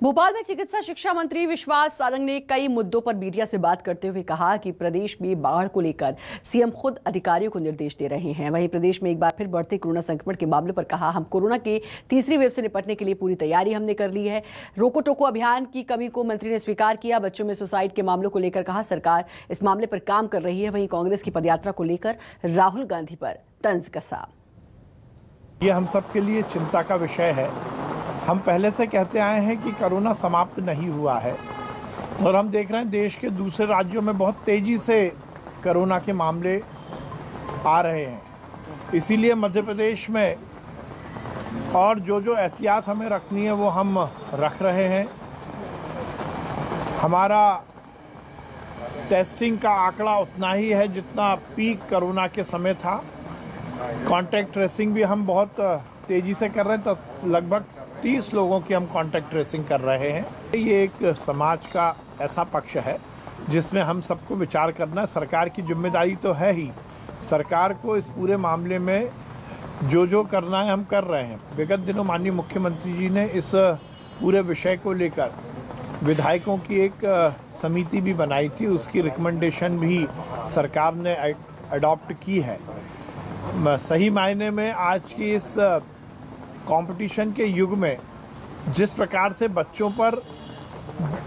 भोपाल में चिकित्सा शिक्षा मंत्री विश्वास सारंग ने कई मुद्दों पर मीडिया से बात करते हुए कहा कि प्रदेश में बाढ़ को लेकर सीएम खुद अधिकारियों को निर्देश दे रहे हैं। वहीं प्रदेश में एक बार फिर बढ़ते कोरोना संक्रमण के मामले पर कहा, हम कोरोना के तीसरी वेव से निपटने के लिए पूरी तैयारी हमने कर ली है। रोको टोको अभियान की कमी को मंत्री ने स्वीकार किया। बच्चों में सुसाइड के मामलों को लेकर कहा, सरकार इस मामले पर काम कर रही है। वहीं कांग्रेस की पदयात्रा को लेकर राहुल गांधी पर तंज कसा। ये हम सब के लिए चिंता का विषय है। हम पहले से कहते आए हैं कि कोरोना समाप्त नहीं हुआ है और हम देख रहे हैं देश के दूसरे राज्यों में बहुत तेज़ी से कोरोना के मामले आ रहे हैं। इसीलिए मध्य प्रदेश में और जो एहतियात हमें रखनी है वो हम रख रहे हैं। हमारा टेस्टिंग का आंकड़ा उतना ही है जितना पीक कोरोना के समय था। कॉन्टैक्ट ट्रेसिंग भी हम बहुत तेज़ी से कर रहे हैं, तो लगभग 30 लोगों की हम कॉन्टैक्ट ट्रेसिंग कर रहे हैं। ये एक समाज का ऐसा पक्ष है जिसमें हम सबको विचार करना है। सरकार की जिम्मेदारी तो है ही, सरकार को इस पूरे मामले में जो करना है हम कर रहे हैं। विगत दिनों माननीय मुख्यमंत्री जी ने इस पूरे विषय को लेकर विधायकों की एक समिति भी बनाई थी, उसकी रिकमेंडेशन भी सरकार ने अडॉप्ट की है। सही मायने में आज की इस कंपटीशन के युग में जिस प्रकार से बच्चों पर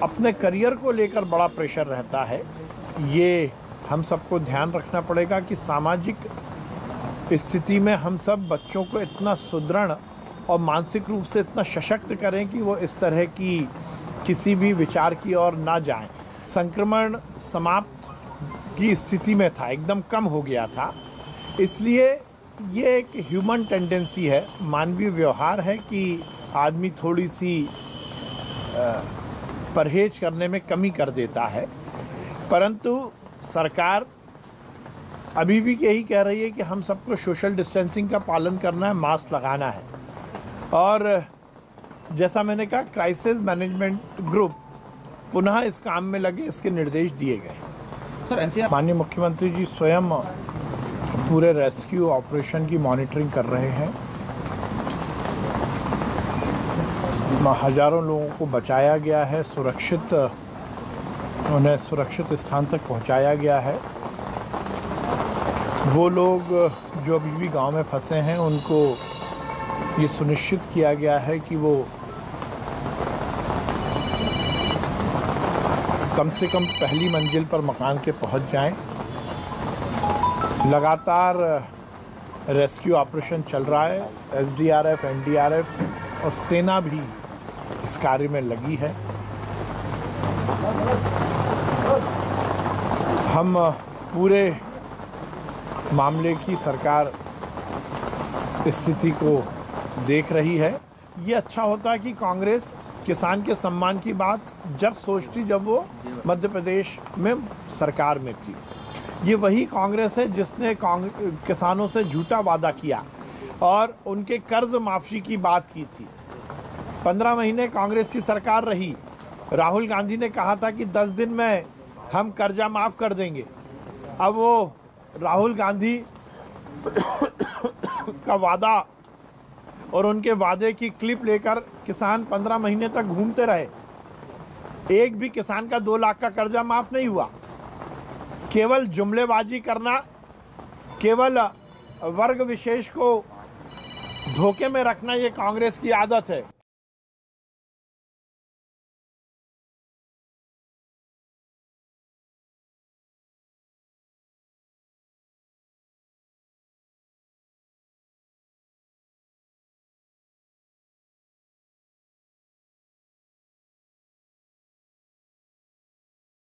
अपने करियर को लेकर बड़ा प्रेशर रहता है, ये हम सबको ध्यान रखना पड़ेगा कि सामाजिक स्थिति में हम सब बच्चों को इतना सुदृढ़ और मानसिक रूप से इतना सशक्त करें कि वो इस तरह की किसी भी विचार की ओर ना जाएं। संक्रमण समाप्त की स्थिति में था, एकदम कम हो गया था। इसलिए ये एक ह्यूमन टेंडेंसी है, मानवीय व्यवहार है कि आदमी थोड़ी सी परहेज करने में कमी कर देता है। परंतु सरकार अभी भी यही कह रही है कि हम सबको सोशल डिस्टेंसिंग का पालन करना है, मास्क लगाना है। और जैसा मैंने कहा, क्राइसिस मैनेजमेंट ग्रुप पुनः इस काम में लगे, इसके निर्देश दिए गए। माननीय मुख्यमंत्री जी स्वयं पूरे रेस्क्यू ऑपरेशन की मॉनिटरिंग कर रहे हैं। हजारों लोगों को बचाया गया है, उन्हें सुरक्षित स्थान तक पहुंचाया गया है। वो लोग जो अभी भी गांव में फंसे हैं, उनको ये सुनिश्चित किया गया है कि वो कम से कम पहली मंजिल पर मकान के पहुंच जाएं। लगातार रेस्क्यू ऑपरेशन चल रहा है। एसडीआरएफ, एनडीआरएफ और सेना भी इस कार्य में लगी है। हम पूरे मामले की सरकार स्थिति को देख रही है। ये अच्छा होता कि कांग्रेस किसान के सम्मान की बात जब सोचती जब वो मध्य प्रदेश में सरकार में थी। ये वही कांग्रेस है जिसने किसानों से झूठा वादा किया और उनके कर्ज माफी की बात की थी। 15 महीने कांग्रेस की सरकार रही। राहुल गांधी ने कहा था कि 10 दिन में हम कर्जा माफ कर देंगे। अब वो राहुल गांधी का वादा और उनके वादे की क्लिप लेकर किसान 15 महीने तक घूमते रहे। एक भी किसान का 2 लाख का कर्जा माफ नहीं हुआ। केवल जुमलेबाजी करना, केवल वर्ग विशेष को धोखे में रखना, ये कांग्रेस की आदत है।